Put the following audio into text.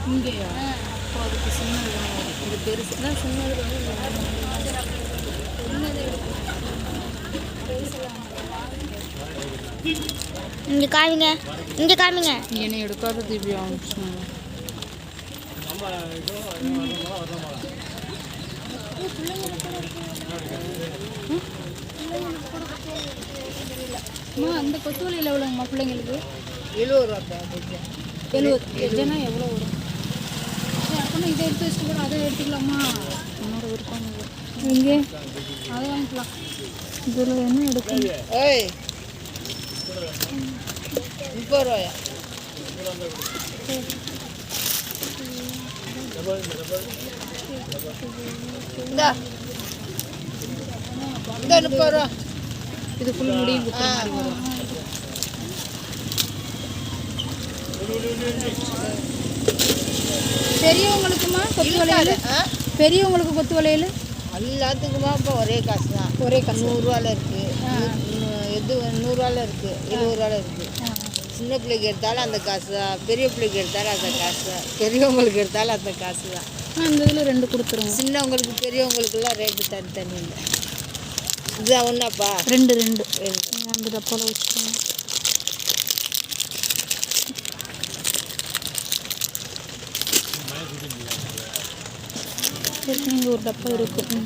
இங்கேயா? அப்போ அதுக்கு சின்னது தான். இது பெருசு தான். சின்னது வந்து சின்னது எடுக்கும். இங்கே காமிங்க, இங்கே காமிங்க. என்னை எடுக்காத திவ்யா ஆரம்பிச்சு. அம்மா அந்த கொத்துவலியில் எவ்வளோங்கம்மா பிள்ளைங்களுக்கு? 70 ரூபா. 70 எதுனா எவ்வளோ வரும்? அப்படின்னா இதை எடுத்து வச்சுட்டு கூட அதை எடுத்துக்கலாமா? என்னோட விருப்பம் இங்கே அதை வாங்கிக்கலாம். இதில் என்ன எடுக்கணும்? ஏய் 30 ரூபாயா? இந்தா 30 ரூபா. இது ஃபுல் முடியும் குத்துற மாதிரி வரும். பெரியவங்களுக்குமா கொத்து வளையல்? பெரியவங்களுக்கு கொத்து வளையல் எல்லாத்துக்குமா இப்போ ஒரே காசு தான். ஒரே காசு. 100 ரூபாயில் இருக்குது, எது 100 ரூபாயில் இருக்குது, 70 ரூபாயில் இருக்குது. சின்ன பிள்ளைக்கு எடுத்தாலும் அந்த காசு தான், பெரிய பிள்ளைக்கு எடுத்தாலும் அந்த காசு தான், பெரியவங்களுக்கு எடுத்தாலும் அந்த காசு தான். அந்த இதில் 2 கொடுத்துருங்க. சின்னவங்களுக்கு பெரியவங்களுக்குலாம் ரேட்டு தனி இல்லை. இதுதான் ஒன்றாப்பா? 2 அந்த டப்பாவில் வச்சுக்கோங்க. சரி, இங்கே ஒரு டப்பா இருக்குது.